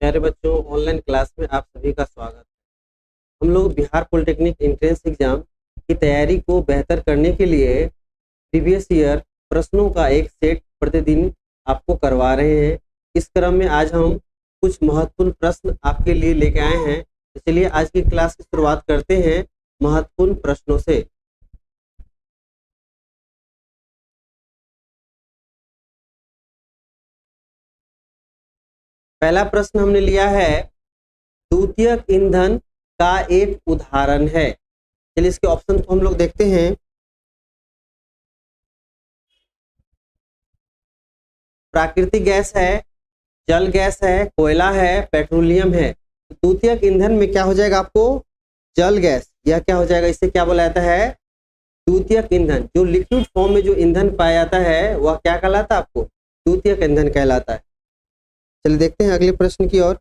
प्यारे बच्चों, online class में आप सभी का स्वागत है। हम लोग बिहार पॉलिटेक्निक एंट्रेंस एग्जाम की तैयारी को बेहतर करने के लिए प्रीवियस ईयर प्रश्नों का एक सेट प्रतिदिन आपको करवा रहे हैं। इस क्रम में आज हम कुछ महत्वपूर्ण प्रश्न आपके लिए लेके आए हैं। तो चलिए आज की क्लास की शुरुआत करते हैं महत्वपूर्ण प्रश्नों से। पहला प्रश्न हमने लिया है, द्वितीयक ईंधन का एक उदाहरण है। चलिए इसके ऑप्शन को हम लोग देखते हैं। प्राकृतिक गैस है, जल गैस है, कोयला है, पेट्रोलियम है। द्वितीयक ईंधन में क्या हो जाएगा आपको? जल गैस। यह क्या हो जाएगा? इसे क्या बोला जाता है? द्वितीयक ईंधन। जो लिक्विड फॉर्म में जो ईंधन पाया जाता है वह क्या कहलाता है आपको? द्वितीयक ईंधन कहलाता है। चलिए देखते हैं अगले प्रश्न की ओर।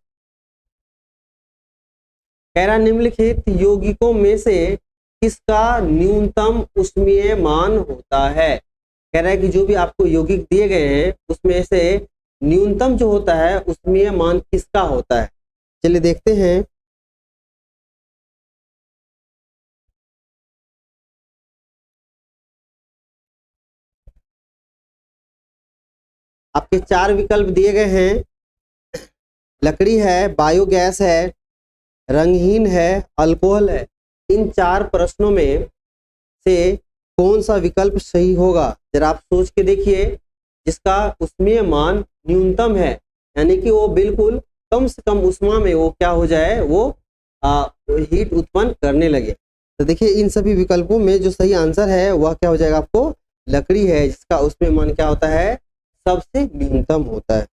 कह रहा निम्नलिखित यौगिकों में से किसका न्यूनतम ऊष्मीय मान होता है? कह रहा है कि जो भी आपको यौगिक दिए गए हैं उसमें से न्यूनतम जो होता है ऊष्मीय मान किसका होता है? चलिए देखते हैं। आपके चार विकल्प दिए गए हैं। लकड़ी है, बायोगैस है, रंगहीन है, अल्कोहल है। इन चार प्रश्नों में से कौन सा विकल्प सही होगा? जरा आप सोच के देखिए। जिसका ऊष्मीय मान न्यूनतम है, यानी कि वो बिल्कुल कम से कम ऊष्मा में वो क्या हो जाए, वो हीट उत्पन्न करने लगे। तो देखिए इन सभी विकल्पों में जो सही आंसर है वह क्या हो जाएगा आपको? लकड़ी है, जिसका ऊष्मीय मान क्या होता है? सबसे न्यूनतम होता है।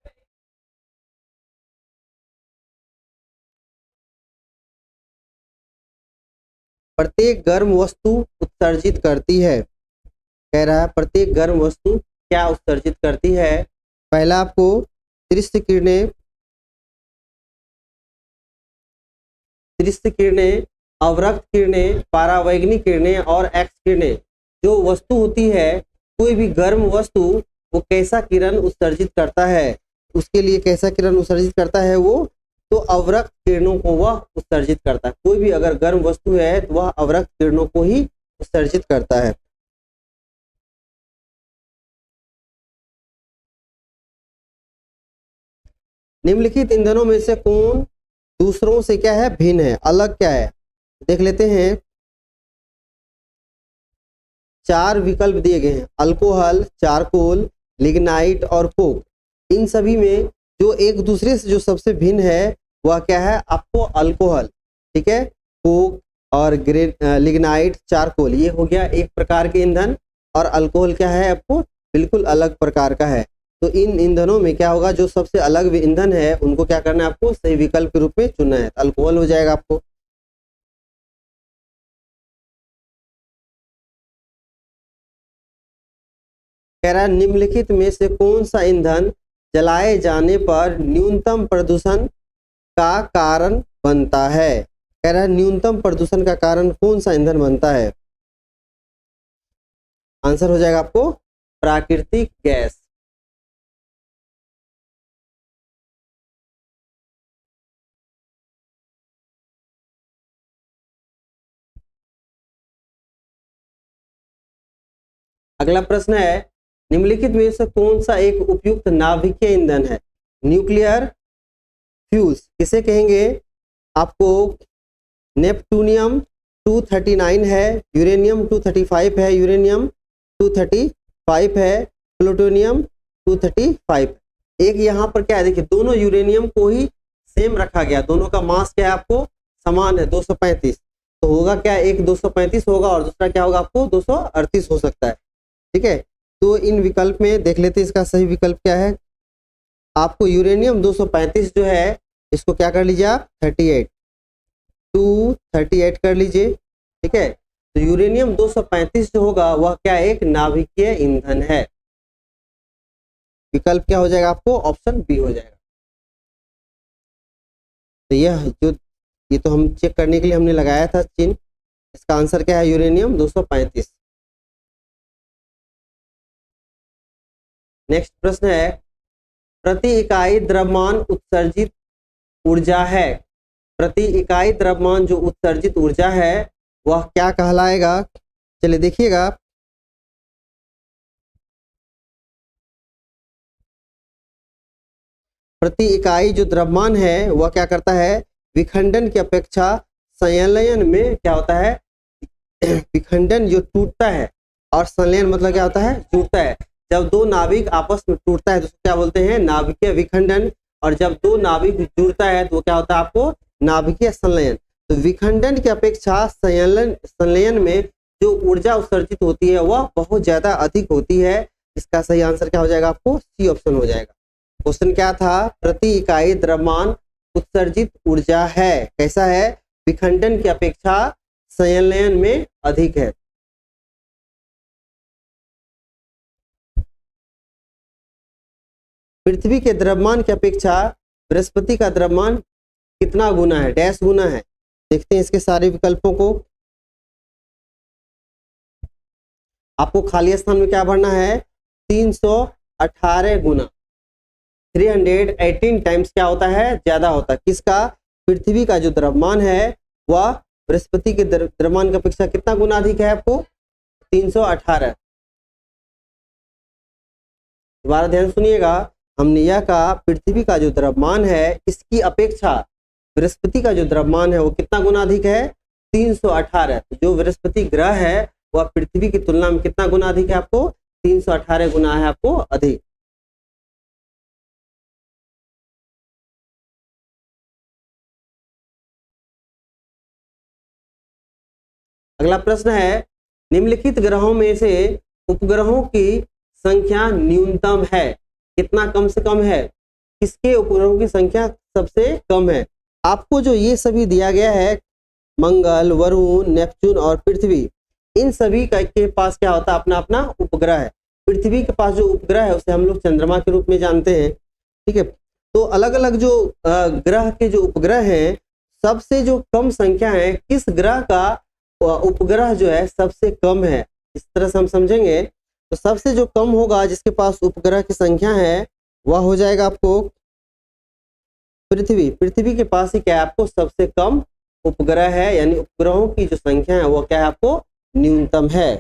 प्रत्येक गर्म वस्तु उत्सर्जित करती है। कह रहा है प्रत्येक गर्म वस्तु क्या उत्सर्जित करती है? पहला आपको दृश्य किरणें, अवरक्त किरणें, परावैंगनिक किरणें और एक्स किरणें। जो वस्तु होती है, कोई भी गर्म वस्तु, वो कैसा किरण उत्सर्जित करता है? उसके लिए कैसा किरण उत्सर्जित करता है वो? तो अवरक्त किरणों को वह उत्सर्जित करता है। कोई भी अगर गर्म वस्तु है तो वह अवरक्त किरणों को ही उत्सर्जित करता है। निम्नलिखित ईंधनों में से कौन दूसरों से क्या है? भिन्न है, अलग क्या है? देख लेते हैं। चार विकल्प दिए गए हैं, अल्कोहल, चारकोल, लिग्नाइट और कोक। इन सभी में जो एक दूसरे से जो सबसे भिन्न है वह क्या है? आपको अल्कोहल, ठीक है, कोक और लिग्नाइट, चारकोल, ये हो गया एक प्रकार के ईंधन। और अल्कोहल क्या है? आपको बिल्कुल अलग प्रकार का है। तो इन ईंधनों में क्या होगा? जो सबसे अलग ईंधन है उनको क्या करना है? आपको सही विकल्प के रूप में चुनना है। अल्कोहल हो जाएगा आपको। कह रहा है निम्नलिखित में से कौन सा ईंधन जलाए जाने पर न्यूनतम प्रदूषण का कारण बनता है? कह रहा है न्यूनतम प्रदूषण का कारण कौन सा ईंधन बनता है? आंसर हो जाएगा आपको प्राकृतिक गैस। अगला प्रश्न है, निम्नलिखित में से कौन सा एक उपयुक्त नाभिकीय ईंधन है? न्यूक्लियर फ्यूज किसे कहेंगे? आपको नेपटूनियम 239 है, यूरेनियम 235 है, यूरेनियम 235 है, प्लूटोनियम 235। एक यहाँ पर क्या है, देखिए दोनों यूरेनियम को ही सेम रखा गया, दोनों का मास क्या है आपको? समान है, 235। तो होगा क्या? एक 235 होगा और दूसरा क्या होगा आपको? 238 हो सकता है, ठीक है। तो इन विकल्प में देख लेते हैं इसका सही विकल्प क्या है। आपको यूरेनियम 235 जो है इसको क्या कर लीजिए आप? 238 कर लीजिए, ठीक है। तो यूरेनियम 235 जो होगा वह क्या? एक नाभिकीय ईंधन है। विकल्प क्या हो जाएगा आपको? ऑप्शन बी हो जाएगा। तो ये तो हम चेक करने के लिए हमने लगाया था चिन्ह। इसका आंसर क्या है? यूरेनियम 235। नेक्स्ट प्रश्न है, प्रति इकाई द्रव्यमान उत्सर्जित ऊर्जा है, प्रति इकाई द्रव्यमान जो उत्सर्जित ऊर्जा है वह क्या कहलाएगा? चलिए देखिएगा, प्रति इकाई जो द्रव्यमान है वह क्या करता है? विखंडन की अपेक्षा संलयन में क्या होता है? विखंडन जो टूटता है, और संलयन मतलब क्या होता है? जुड़ता है। जब दो नाभिक आपस में टूटता है तो क्या बोलते हैं? नाभिकीय विखंडन। और जब दो नाभिक जुड़ता है तो क्या होता है आपको? नाभिकीय संलयन। तो विखंडन की अपेक्षा संलयन में जो ऊर्जा उत्सर्जित होती है वह बहुत ज्यादा अधिक होती है। इसका सही आंसर क्या हो जाएगा? आपको सी ऑप्शन हो जाएगा। क्वेश्चन क्या था? प्रति इकाई द्रव्यमान उत्सर्जित ऊर्जा है, कैसा है? विखंडन की अपेक्षा संलयन में अधिक है। पृथ्वी के द्रव्यमान की अपेक्षा बृहस्पति का द्रव्यमान कितना गुना है? डैश गुना है। देखते हैं इसके सारे विकल्पों को। आपको खाली स्थान में क्या भरना है? 318 गुना, 318 टाइम्स क्या होता है? ज्यादा होता है। किसका? पृथ्वी का जो द्रव्यमान है वह बृहस्पति के द्रव्यमान की अपेक्षा कितना गुना अधिक है? आपको 318। दोबारा ध्यान सुनिएगा, हमने यह कहा पृथ्वी का जो द्रव्यमान है इसकी अपेक्षा बृहस्पति का जो द्रव्यमान है वो कितना गुना अधिक है? 318। जो बृहस्पति ग्रह है वह पृथ्वी की तुलना में कितना गुना अधिक है? आपको 318 गुना है आपको अधिक। अगला प्रश्न है, निम्नलिखित ग्रहों में से उपग्रहों की संख्या न्यूनतम है? कितना कम से कम है? किसके उपग्रहों की संख्या सबसे कम है? आपको जो ये सभी दिया गया है, मंगल, वरुण, नेपच्यून और पृथ्वी, इन सभी के पास क्या होता है? अपना अपना उपग्रह है। पृथ्वी के पास जो उपग्रह है उसे हम लोग चंद्रमा के रूप में जानते हैं, ठीक है। तो अलग अलग जो ग्रह के जो उपग्रह हैं, सबसे जो कम संख्या है, किस ग्रह का उपग्रह जो है सबसे कम है, इस तरह से हम समझेंगे। तो सबसे जो कम होगा जिसके पास उपग्रह की संख्या है वह हो जाएगा आपको पृथ्वी। पृथ्वी के पास ही क्या है? आपको सबसे कम उपग्रह है, यानी उपग्रहों की जो संख्या है वो क्या है? आपको न्यूनतम है।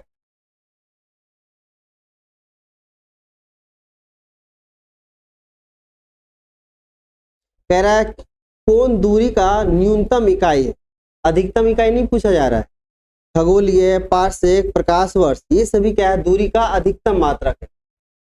कह रहा है कौन दूरी का न्यूनतम इकाई है? अधिकतम इकाई नहीं पूछा जा रहा है। खगोलीय, पारसेक, प्रकाश वर्ष, ये सभी क्या है? दूरी का अधिकतम मात्रक है,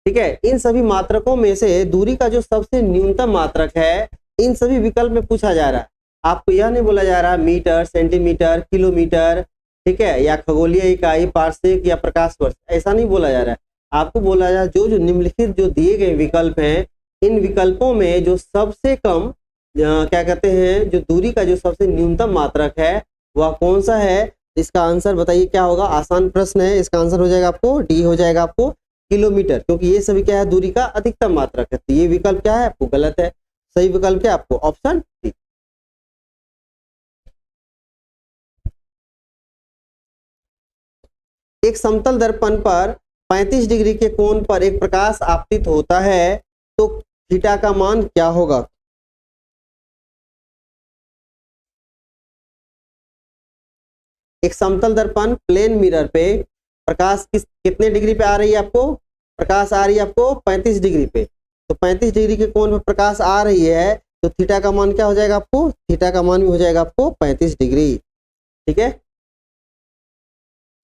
ठीक है। इन सभी मात्रकों में से दूरी का जो सबसे न्यूनतम मात्रक है, इन सभी विकल्प में पूछा जा रहा है। आपको यह नहीं बोला जा रहा मीटर, सेंटीमीटर, किलोमीटर, ठीक है, या खगोलीय इकाई, पारसेक या प्रकाश वर्ष, ऐसा नहीं बोला जा रहा है। आपको बोला जा रहा है जो निम्नलिखित जो दिए गए विकल्प हैं, इन विकल्पों में जो सबसे कम क्या कहते हैं, जो दूरी का जो सबसे न्यूनतम मात्रक है वह कौन सा है? इसका आंसर बताइए क्या होगा? आसान प्रश्न है, इसका आंसर हो जाएगा आपको डी, हो जाएगा आपको किलोमीटर, क्योंकि ये सभी क्या है? दूरी का अधिकतम मात्रक है। तो ये विकल्प क्या है? आपको गलत है। सही विकल्प क्या है? आपको ऑप्शन डी। एक समतल दर्पण पर 35 डिग्री के कोण पर एक प्रकाश आपतित होता है तो थीटा का मान क्या होगा? एक समतल दर्पण प्लेन मिरर पे प्रकाश कितने डिग्री पे आ रही है? आपको प्रकाश आ रही है आपको 35 डिग्री पे। तो 35 डिग्री के कोण पे प्रकाश आ रही है तो थीटा का मान क्या हो जाएगा? आपको थीटा का मान भी हो जाएगा आपको 35 डिग्री, ठीक है,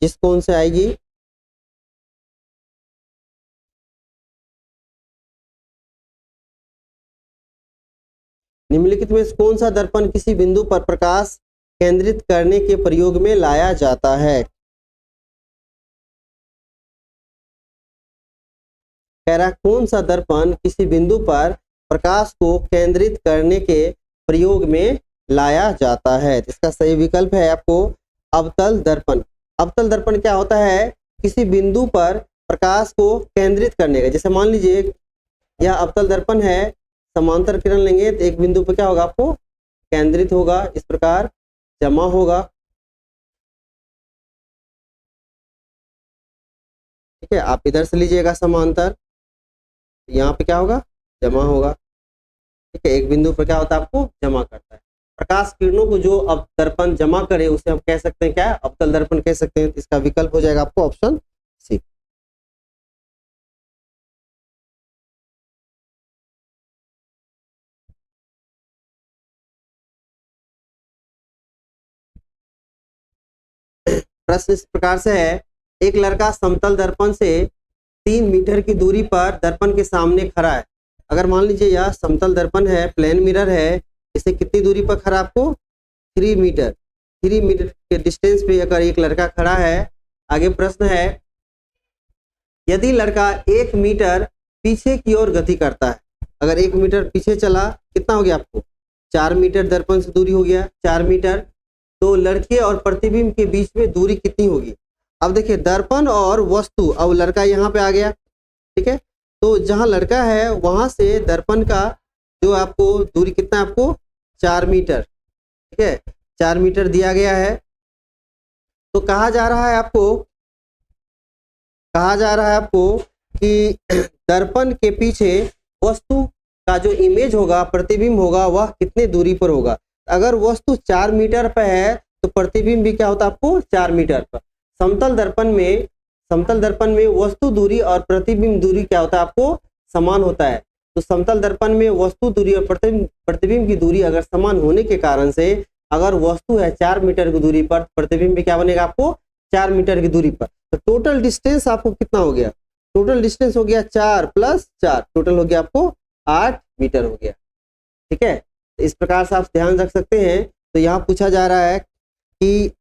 जिस कोण से आएगी। निम्नलिखित में कौन सा दर्पण किसी बिंदु पर प्रकाश केंद्रित करने के प्रयोग में लाया जाता है? कह रहा कौन सा दर्पण किसी बिंदु पर प्रकाश को केंद्रित करने के प्रयोग में लाया जाता है? इसका सही विकल्प है आपको अवतल दर्पण। अवतल दर्पण क्या होता है? किसी बिंदु पर प्रकाश को केंद्रित करने का। जैसे मान लीजिए यह अवतल दर्पण है, समांतर किरण लेंगे तो एक बिंदु पर क्या होगा? आपको केंद्रित होगा, इस प्रकार जमा होगा, ठीक है। आप इधर से लीजिएगा समांतर, यहाँ पे क्या होगा? जमा होगा। ठीक है, एक बिंदु पर क्या होता है आपको जमा करता है। प्रकाश किरणों को जो अब दर्पण जमा करे उसे हम कह सकते हैं क्या, अवतल दर्पण कह सकते हैं। इसका विकल्प हो जाएगा आपको ऑप्शन सी। प्रश्न इस प्रकार से है, एक लड़का समतल दर्पण से 3 मीटर की दूरी पर दर्पण के सामने खड़ा है। अगर मान लीजिए यह समतल दर्पण है, प्लेन मिरर है, इसे कितनी दूरी पर खड़ा आपको 3 मीटर, 3 मीटर के डिस्टेंस पे अगर एक लड़का खड़ा है। आगे प्रश्न है, यदि लड़का 1 मीटर पीछे की ओर गति करता है, अगर 1 मीटर पीछे चला, कितना हो गया आपको 4 मीटर दर्पण से दूरी हो गया 4 मीटर। तो लड़के और प्रतिबिंब के बीच में दूरी कितनी होगी। अब देखिए दर्पण और वस्तु, अब लड़का यहाँ पे आ गया, ठीक है, तो जहाँ लड़का है वहां से दर्पण का जो आपको दूरी कितना आपको 4 मीटर, ठीक है, 4 मीटर दिया गया है। तो कहा जा रहा है आपको कि दर्पण के पीछे वस्तु का जो इमेज होगा, प्रतिबिंब होगा, वह कितने दूरी पर होगा। अगर वस्तु 4 मीटर पर है तो प्रतिबिंब भी क्या होता है आपको 4 मीटर पर। समतल दर्पण में वस्तु दूरी और प्रतिबिंब दूरी क्या होता है आपको समान होता है। तो समतल दर्पण में वस्तु दूरी और प्रतिबिंब की दूरी अगर समान होने के कारण से, अगर वस्तु है 4 मीटर की दूरी पर, प्रतिबिंब भी क्या बनेगा आपको 4 मीटर की दूरी पर। तो टोटल डिस्टेंस आपको कितना हो गया, टोटल डिस्टेंस हो गया 4 + 4, टोटल हो गया आपको 8 मीटर हो गया। ठीक है, तो इस प्रकार से आप ध्यान रख सकते हैं। तो यहाँ पूछा जा रहा है कि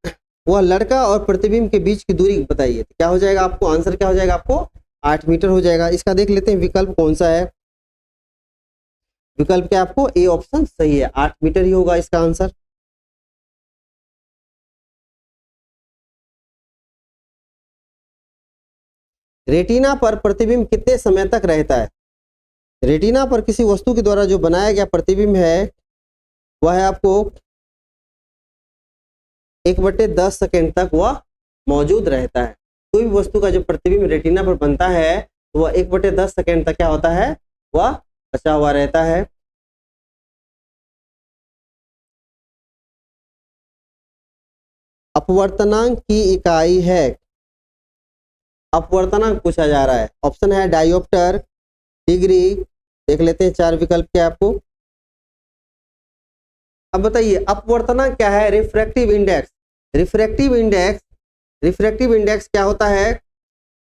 वह लड़का और प्रतिबिंब के बीच की दूरी बताइए, तो क्या हो जाएगा आपको, आंसर क्या हो जाएगा आपको 8 मीटर हो जाएगा। इसका देख लेते हैं विकल्प कौन सा है। विकल्प क्या आपको ए ऑप्शन सही है, 8 मीटर ही होगा इसका आंसर। रेटिना पर प्रतिबिंब कितने समय तक रहता है। रेटिना पर किसी वस्तु के द्वारा जो बनाया गया प्रतिबिंब है वह है आपको 1/10 सेकेंड तक वह मौजूद रहता है। कोई भी वस्तु का जो प्रतिबिंब रेटिना पर बनता है तो वह 1/10 सेकेंड तक क्या होता है, वह बचा हुआ रहता है। अपवर्तनांक की इकाई है, अपवर्तनांक पूछा जा रहा है। ऑप्शन है डायोप्टर, डिग्री, देख लेते हैं 4 विकल्प क्या आपको। अब बताइए अपवर्तनांक क्या है, रिफ्रैक्टिव इंडेक्स। रिफ्रैक्टिव इंडेक्स क्या होता है,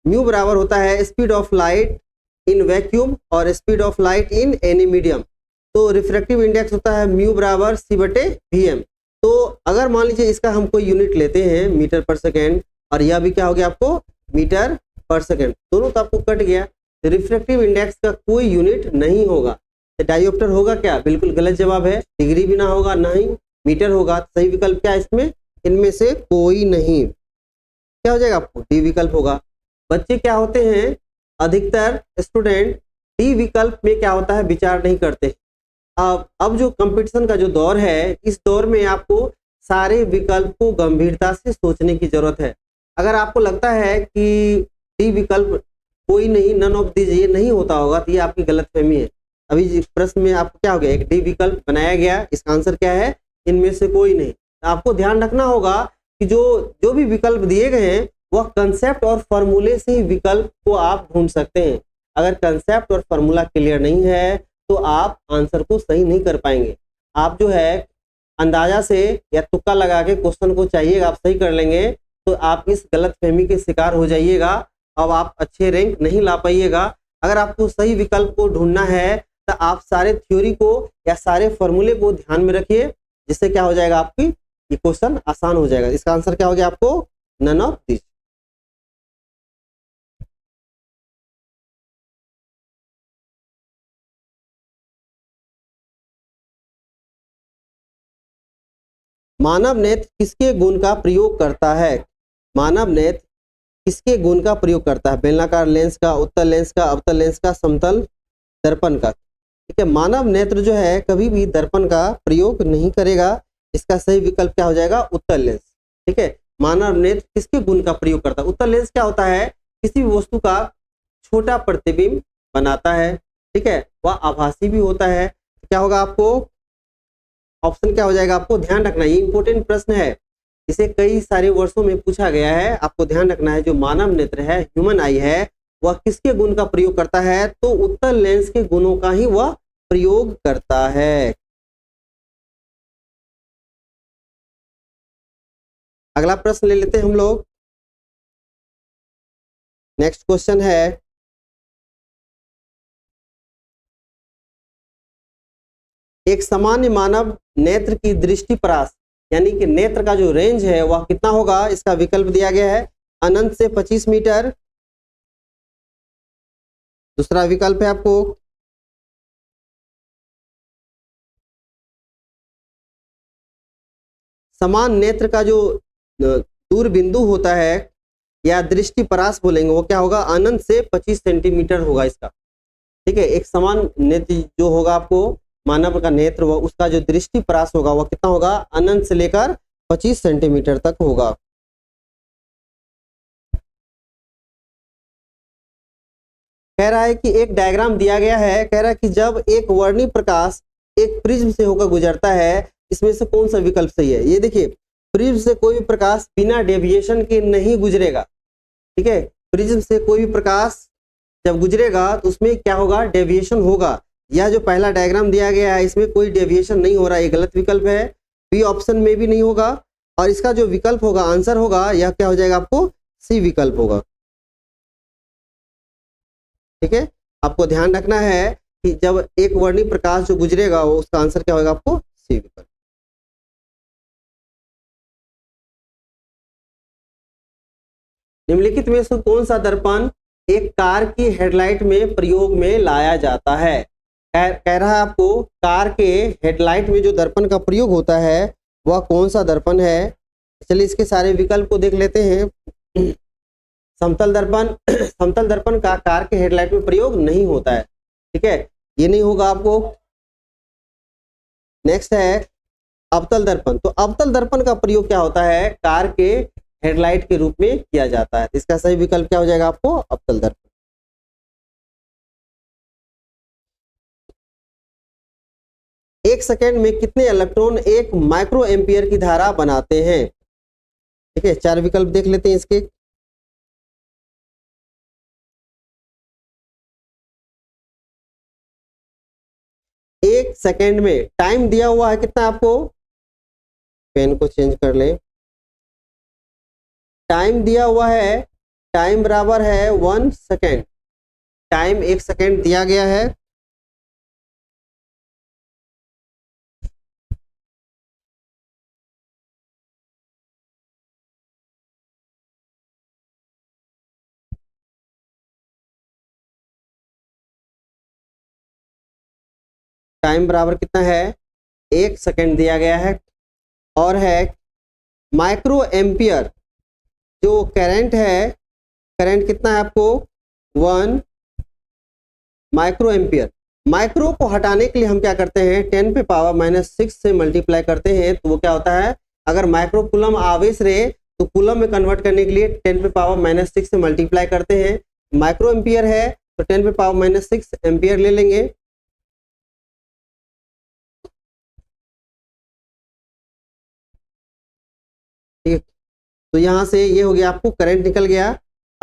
म्यू बराबर होता है speed of light in vacuum और speed of light in any medium. तो रिफ्रैक्टिव इंडेक्स होता है म्यू बराबर C/Vm। तो अगर मान लीजिए इसका हम कोई यूनिट लेते हैं मीटर पर सेकेंड और यह भी क्या हो गया आपको मीटर पर सेकेंड, दोनों तो आपको कट गया। रिफ्रैक्टिव इंडेक्स का कोई यूनिट नहीं होगा, तो डायोप्टर होगा क्या, बिल्कुल गलत जवाब है। डिग्री भी ना होगा, ना ही मीटर होगा। सही विकल्प क्या है इसमें, इनमें से कोई नहीं। क्या हो जाएगा आपको डी विकल्प होगा। बच्चे क्या होते हैं, अधिकतर स्टूडेंट डी विकल्प में क्या होता है विचार नहीं करते। अब जो कंपटीशन का जो दौर है, इस दौर में आपको सारे विकल्प को गंभीरता से सोचने की जरूरत है। अगर आपको लगता है कि डी विकल्प कोई नहीं, नन ऑफ दिस ये नहीं होता होगा, तो ये आपकी गलतफहमी है। अभी प्रश्न में आपको क्या हो गया, एक डी विकल्प बनाया गया, इसका आंसर क्या है, इनमें से कोई नहीं। आपको ध्यान रखना होगा कि जो भी विकल्प दिए गए हैं वह कंसेप्ट और फॉर्मूले से ही विकल्प को आप ढूंढ सकते हैं। अगर कंसेप्ट और फॉर्मूला क्लियर नहीं है तो आप आंसर को सही नहीं कर पाएंगे। आप जो है अंदाजा से या तुक्का लगा के क्वेश्चन को चाहिए आप सही कर लेंगे तो आप इस गलतफहमी के शिकार हो जाइएगा, अब आप अच्छे रैंक नहीं ला पाइएगा। अगर आपको सही विकल्प को ढूंढना है तो आप सारे थ्योरी को या सारे फॉर्मूले को ध्यान में रखिए, जिससे क्या हो जाएगा आपकी ये क्वेश्चन आसान हो जाएगा। इसका आंसर क्या हो गया आपको नन ऑफ दिस। मानव नेत्र किसके गुण का प्रयोग करता है। मानव नेत्र किसके गुण का प्रयोग करता है, बेलनाकार लेंस का, उत्तल लेंस का, अवतल लेंस का, समतल दर्पण का। ठीक है, मानव नेत्र जो है कभी भी दर्पण का प्रयोग नहीं करेगा। इसका सही विकल्प क्या हो जाएगा उत्तल लेंस। ठीक है, मानव नेत्र किसके गुण का प्रयोग करता है। उत्तल लेंस क्या होता है, किसी भी वस्तु का छोटा प्रतिबिंब बनाता है। ठीक है, वह आभासी भी होता है। क्या होगा आपको, ऑप्शन क्या हो जाएगा, आपको ध्यान रखना, ये इंपॉर्टेंट प्रश्न है, इसे कई सारे वर्षों में पूछा गया है, आपको ध्यान रखना है। जो मानव नेत्र है, ह्यूमन आई है, वह किसके गुण का प्रयोग करता है, तो उत्तल लेंस के गुणों का ही वह प्रयोग करता है। अगला प्रश्न ले लेते हैं हम लोग। नेक्स्ट क्वेश्चन है, एक सामान्य मानव नेत्र की दृष्टिपरास यानी कि नेत्र का जो रेंज है वह कितना होगा, इसका विकल्प दिया गया है, अनंत से 25 मीटर। दूसरा विकल्प है आपको समान नेत्र का जो दूर बिंदु होता है या दृष्टिपरास बोलेंगे, वो क्या होगा, अनंत से 25 सेंटीमीटर होगा इसका। ठीक है, एक समान नेत्र जो होगा आपको मानव का नेत्र, वह उसका जो दृष्टिपरास होगा वह कितना होगा, अनंत से लेकर 25 सेंटीमीटर तक होगा। कह रहा है कि एक डायग्राम दिया गया है, कह रहा है कि जब एक वर्णीय प्रकाश एक प्रिज्म से होकर गुजरता है, इसमें से कौन सा विकल्प सही है। ये देखिए, प्रिज्म से कोई भी प्रकाश बिना डेविएशन के नहीं गुजरेगा। ठीक है, प्रिज्म से कोई भी प्रकाश जब गुजरेगा तो उसमें क्या होगा, डेविएशन होगा। यह जो पहला डायग्राम दिया गया है इसमें कोई डेविएशन नहीं हो रहा है, ये गलत विकल्प है, बी ऑप्शन में भी नहीं होगा। और इसका जो विकल्प होगा, आंसर होगा, यह क्या हो जाएगा आपको, सी विकल्प होगा। ठीक है, आपको ध्यान रखना है कि जब एक वर्णीय प्रकाश जो गुजरेगा वो उसका आंसर क्या होगा आपको, सी विकल्प। निम्नलिखित में से कौन सा दर्पण एक कार की हेडलाइट में प्रयोग में लाया जाता है। कह रहा है आपको कार के हेडलाइट में जो दर्पण का प्रयोग होता है वह कौन सा दर्पण है। चलिए इसके सारे विकल्प को देख लेते हैं। समतल दर्पण, समतल दर्पण का कार के हेडलाइट में प्रयोग नहीं होता है। ठीक है, ये नहीं होगा आपको। नेक्स्ट है अवतल दर्पण। तो अवतल दर्पण का प्रयोग क्या होता है, कार के हेडलाइट के रूप में किया जाता है। इसका सही विकल्प क्या हो जाएगा आपको, अवतल दर्पण। एक सेकेंड में कितने इलेक्ट्रॉन एक माइक्रो एम्पियर की धारा बनाते हैं। ठीक है, चार विकल्प देख लेते हैं इसके। एक सेकेंड में टाइम दिया हुआ है कितना आपको, पेन को चेंज कर ले, टाइम दिया हुआ है, टाइम बराबर है 1 सेकेंड। टाइम 1 सेकेंड दिया गया है। टाइम बराबर कितना है, 1 सेकेंड दिया गया है। और है माइक्रो एम्पियर, जो करंट है, करंट कितना है आपको, 1 माइक्रो एम्पियर। माइक्रो को हटाने के लिए हम क्या करते हैं, 10 पे पावर -6 से मल्टीप्लाई करते हैं, तो वो क्या होता है, अगर माइक्रो कूलम आवेश रहे तो कूलम में कन्वर्ट करने के लिए 10 पे पावर -6 से मल्टीप्लाई करते हैं। माइक्रो एम्पियर है तो 10 पे पावर -6 एम्पियर ले लेंगे। ठीक, तो यहाँ से ये हो गया, आपको करंट निकल गया।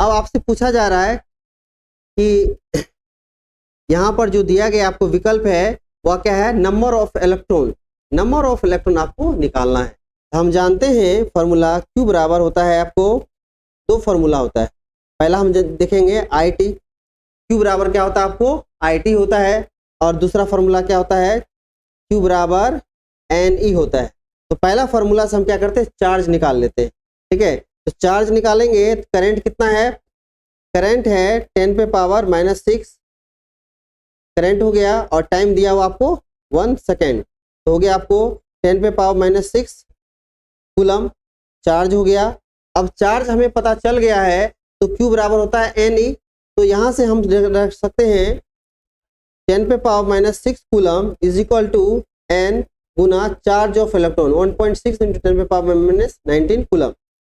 अब आपसे पूछा जा रहा है कि यहाँ पर जो दिया गया आपको विकल्प है वह क्या है, number of electron. Number of electron आपको निकालना है। हम जानते हैं फॉर्मूला Q बराबर होता है, आपको दो फॉर्मूला होता है। पहला हम देखेंगे IT, Q बराबर क्या होता है आपको, IT होता है। और दूसरा फॉर्मूला क्या होता है, Q बराबर NE होता है। तो पहला फॉर्मूला से हम क्या करते हैं, चार्ज निकाल लेते हैं। ठीक है, तो चार्ज निकालेंगे तो करंट कितना है, करंट है 10 पे पावर -6 करंट हो गया। और टाइम दिया हुआ आपको 1 सेकेंड, तो हो गया आपको 10 पे पावर -6 कूलम चार्ज हो गया। अब चार्ज हमें पता चल गया है तो Q बराबर होता है NE। तो यहाँ से हम रख सकते हैं 10 पे power -6 coulomb is equal to N गुना चार्ज ऑफ इलेक्ट्रॉन 1.6 इंटू 10 पे पावर -19 कूलम।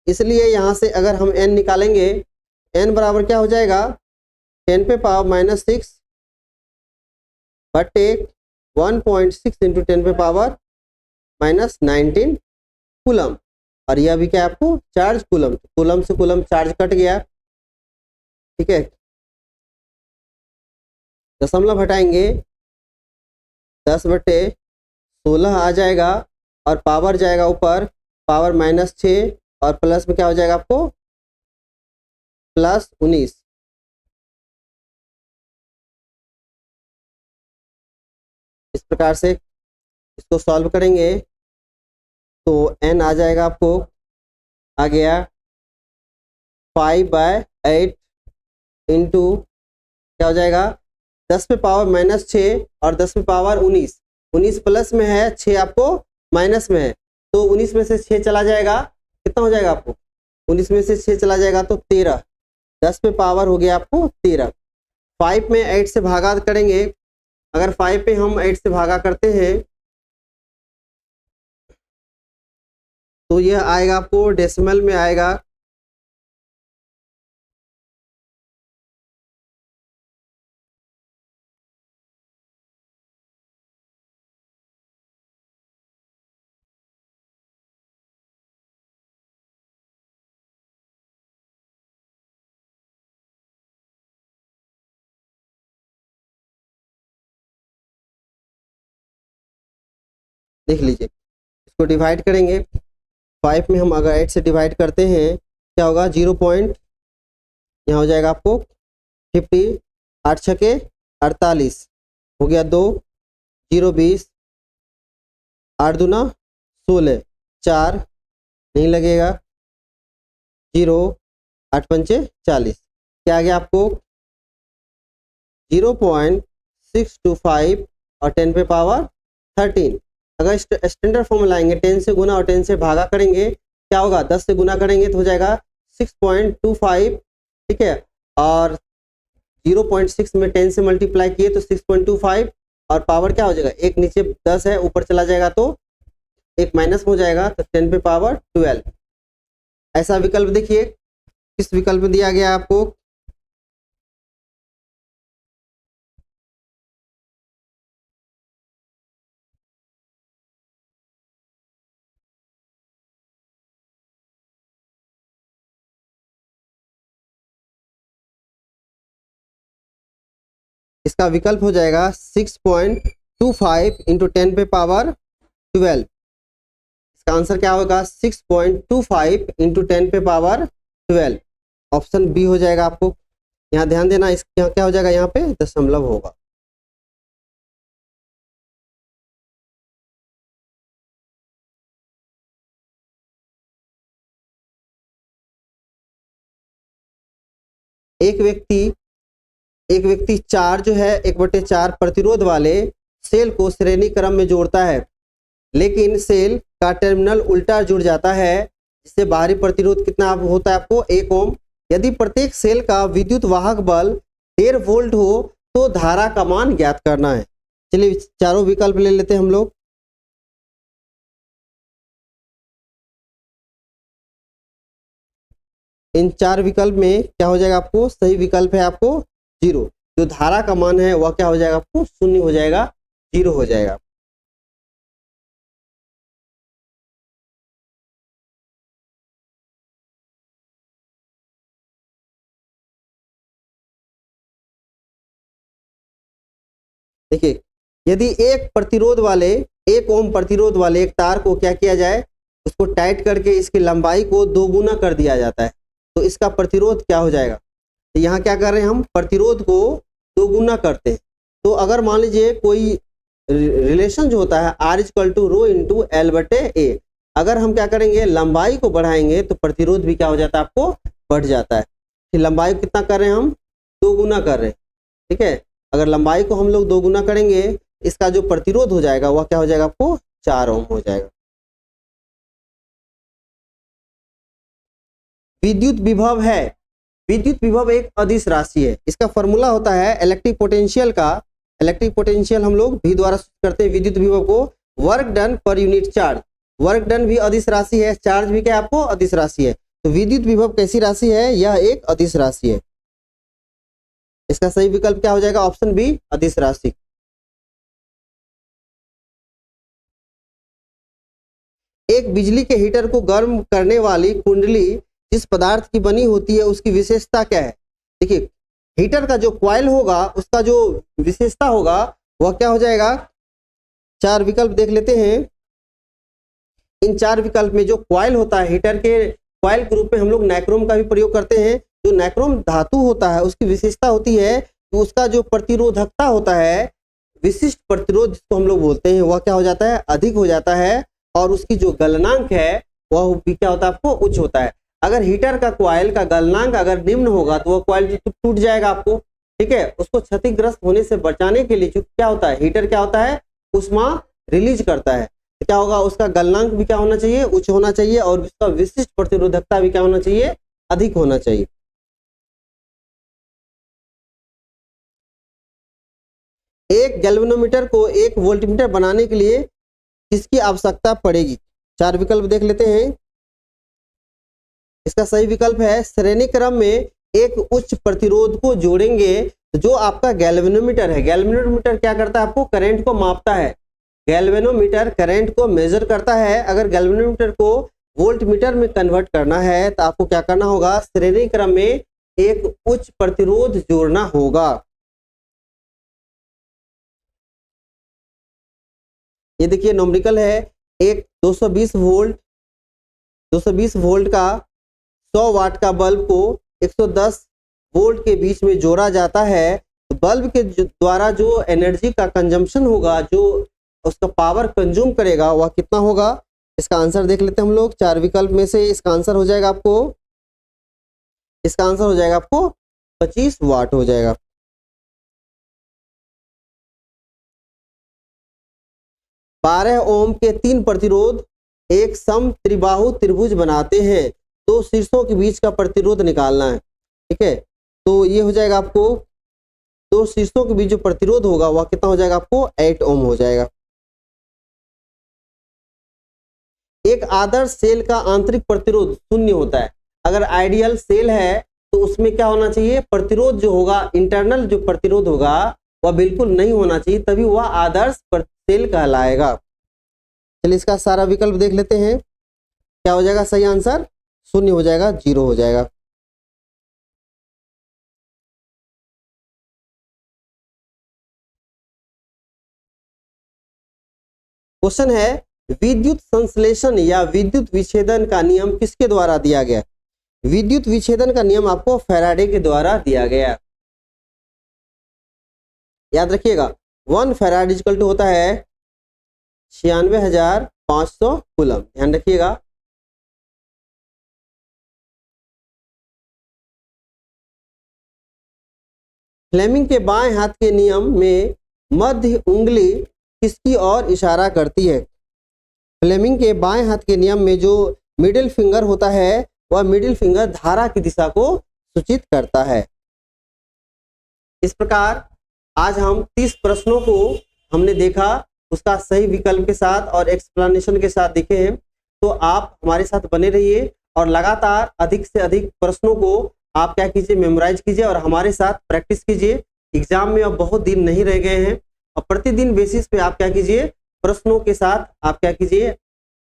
इसलिए यहाँ से अगर हम N निकालेंगे, N बराबर क्या हो जाएगा, 10 पे पावर -6 बटे 1.6 इंटू 10 पे पावर -19 कूलम। और यह भी क्या है आपको चार्ज कूलम, कूलम से कूलम चार्ज कट गया, ठीक है। दशमलव हटाएंगे 10/16 आ जाएगा और पावर जाएगा ऊपर, पावर -6 और प्लस में क्या हो जाएगा आपको +19। इस प्रकार से इसको सॉल्व करेंगे तो n आ जाएगा आपको, आ गया 5/8 इंटू क्या हो जाएगा 10 पे पावर -6 और 10 पे पावर 19, 19 प्लस में है 6 आपको माइनस में है, तो 19 में से 6 चला जाएगा, कितना हो जाएगा आपको 19 में से 6 चला जाएगा तो 13, 10 पे पावर हो गया आपको 13। 5 में 8 से भागा करेंगे, अगर 5 पे हम 8 से भागा करते हैं तो यह आएगा आपको डेसिमल में आएगा देख लीजिए, इसको डिवाइड करेंगे 5 में हम अगर 8 से डिवाइड करते हैं क्या होगा 0 पॉइंट, यहाँ हो जाएगा आपको 50, 8 छके 48 हो गया 2, 0 20, 8 दूना 16, 4 नहीं लगेगा 0, 8 पंचे 40, क्या आ गया आपको 0.625 और 10 पे पावर 13। अगर स्टैंडर्ड फॉर्मूला लाएंगे 10 से गुना और 10 से भागा करेंगे क्या होगा 10 से गुना करेंगे तो हो जाएगा 6.25, ठीक है, और 0.6 में 10 से मल्टीप्लाई किए तो 6.25 और पावर क्या हो जाएगा, एक नीचे 10 है ऊपर चला जाएगा तो एक माइनस हो जाएगा तो 10 पे पावर 12। ऐसा विकल्प देखिए किस विकल्प में दिया गया आपको, इसका विकल्प हो जाएगा 6.25 इंटू 10 पे पावर 12। इसका आंसर क्या होगा 6.25 इंटू 10 पे पावर 12, ऑप्शन बी हो जाएगा आपको। यहाँ ध्यान देना, इस यहाँ क्या हो जाएगा, यहाँ पे दशमलव होगा। एक व्यक्ति 4 जो है 1/4 प्रतिरोध वाले सेल को श्रेणी क्रम में जोड़ता है, लेकिन सेल का टर्मिनल उल्टा जुड़ जाता है, जिससे बाहरी प्रतिरोध कितना होता है आपको 1 ओम। यदि प्रत्येक सेल का विद्युत वाहक बल 1.5 वोल्ट हो तो धारा का मान ज्ञात करना है। चलिए चारों विकल्प ले लेते हैं हम लोग। इन 4 विकल्प में क्या हो जाएगा आपको, सही विकल्प है आपको 0, जो धारा का मान है वह क्या हो जाएगा आपको 0 हो जाएगा, 0 हो जाएगा। देखिए यदि एक प्रतिरोध वाले 1 ओम प्रतिरोध वाले एक तार को क्या किया जाए, उसको टाइट करके इसकी लंबाई को 2 गुना कर दिया जाता है तो इसका प्रतिरोध क्या हो जाएगा। तो यहाँ क्या कर रहे हैं हम, प्रतिरोध को 2 गुना करते हैं। तो अगर मान लीजिए कोई रिलेशन जो होता है R=ρ×L/A, अगर हम क्या करेंगे लंबाई को बढ़ाएंगे तो प्रतिरोध भी क्या हो जाता है आपको बढ़ जाता है। फिर लंबाई को कितना कर रहे हैं हम 2 गुना कर रहे हैं, ठीक है। अगर लंबाई को हम लोग 2 गुना करेंगे इसका जो प्रतिरोध हो जाएगा वह क्या हो जाएगा आपको 4 ओम हो जाएगा। विद्युत विभव है, विद्युत विभव एक अदिश राशि है। इसका फॉर्मूला होता है इलेक्ट्रिक पोटेंशियल का, इलेक्ट्रिक पोटेंशियल हम लोग V द्वारा करते हैं विद्युत विभव को, work done per unit charge. Work done भी अदिश राशि है, चार्ज भी क्या आपको अदिश राशि है। तो विद्युत विभव कैसी राशि है, यह एक अदिश राशि है। इसका सही विकल्प क्या हो जाएगा, ऑप्शन बी अदिश राशि। एक बिजली के हीटर को गर्म करने वाली कुंडली जिस पदार्थ की बनी होती है उसकी विशेषता क्या है? देखिए, हीटर का जो कॉइल होगा उसका जो विशेषता होगा वह क्या हो जाएगा? 4 विकल्प देख लेते हैं। इन 4 विकल्प में जो कॉइल होता है, हीटर के कॉइल के रूप में हम लोग नाइक्रोम का भी प्रयोग करते हैं। जो नाइक्रोम धातु होता है उसकी विशेषता होती है कि उसका जो प्रतिरोधकता होता है, विशिष्ट प्रतिरोध जिसको हम लोग बोलते हैं, वह क्या हो जाता है? अधिक हो जाता है। और उसकी जो गलनांक है वह भी क्या होता है? आपको उच्च होता है। अगर हीटर का कॉइल का गलनांक अगर निम्न होगा तो वह कॉइल टूट जाएगा आपको, ठीक है। उसको क्षतिग्रस्त होने से बचाने के लिए क्या होता है? हीटर क्या होता है? ऊष्मा रिलीज करता है। तो क्या होगा? उसका गलनांक भी क्या होना चाहिए? उच्च होना चाहिए। और उसका विशिष्ट प्रतिरोधकता भी क्या होना चाहिए? अधिक होना चाहिए। एक गैल्वेनोमीटर को एक वोल्टमीटर बनाने के लिए किसकी आवश्यकता पड़ेगी? 4 विकल्प देख लेते हैं। इसका सही विकल्प है श्रेणी क्रम में एक उच्च प्रतिरोध को जोड़ेंगे। जो आपका गैल्वेनोमीटर है, गैल्वेनोमीटर क्या करता है? आपको करंट को मापता है। गैल्वेनोमीटर करंट को मेजर करता है। अगर गैल्वेनोमीटर को वोल्टमीटर में कन्वर्ट करना है तो आपको क्या करना होगा? श्रेणी क्रम में एक उच्च प्रतिरोध जोड़ना होगा। ये देखिए न्यूमेरिकल है। एक 220 वोल्ट का 100 वाट का बल्ब को 110 वोल्ट के बीच में जोड़ा जाता है तो बल्ब के द्वारा जो एनर्जी का कंजम्पशन होगा, जो उसका पावर कंज्यूम करेगा, वह कितना होगा? इसका आंसर देख लेते हैं हम लोग। 4 विकल्प में से इसका आंसर हो जाएगा आपको 25 वाट हो जाएगा। बारह ओम के 3 प्रतिरोध एक सम त्रिबाहु त्रिभुज बनाते हैं। तो शीर्षों के बीच का प्रतिरोध निकालना है, ठीक है। तो ये हो जाएगा आपको, दो शीर्षों के बीच जो प्रतिरोध होगा वह कितना हो जाएगा? आपको 8 ओम हो जाएगा। एक आदर्श सेल का आंतरिक प्रतिरोध 0 होता है। अगर आइडियल सेल है तो उसमें क्या होना चाहिए? प्रतिरोध जो होगा, इंटरनल जो प्रतिरोध होगा वह बिल्कुल नहीं होना चाहिए, तभी वह आदर्श सेल कहलाएगा। चलिए इसका सारा विकल्प देख लेते हैं। क्या हो जाएगा? सही आंसर 0 हो जाएगा, 0 हो जाएगा। क्वेश्चन है विद्युत संश्लेषण या विद्युत विच्छेदन का नियम किसके द्वारा दिया गया? विद्युत विच्छेदन का नियम आपको फैराडे के द्वारा दिया गया। याद रखिएगा 1 फैराड इक्वल टू होता है 96,500 कूलम। ध्यान रखिएगा। फ्लेमिंग के बाएं हाथ के नियम में मध्य उंगली किसकी ओर इशारा करती है? फ्लेमिंग के बाएं हाथ के नियम में जो मिडिल फिंगर होता है वह मिडिल फिंगर धारा की दिशा को सूचित करता है। इस प्रकार आज हम 30 प्रश्नों को हमने देखा, उसका सही विकल्प के साथ और एक्सप्लेनेशन के साथ देखे हैं। तो आप हमारे साथ बने रहिए और लगातार अधिक से अधिक प्रश्नों को आप क्या कीजिए? मेमोराइज कीजिए और हमारे साथ प्रैक्टिस कीजिए। एग्जाम में अब बहुत दिन नहीं रह गए हैं और प्रतिदिन बेसिस पे आप क्या कीजिए? प्रश्नों के साथ आप क्या कीजिए?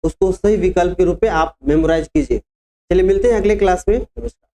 उसको सही विकल्प के रूप में आप मेमोराइज कीजिए। चलिए मिलते हैं अगले क्लास में। नमस्कार।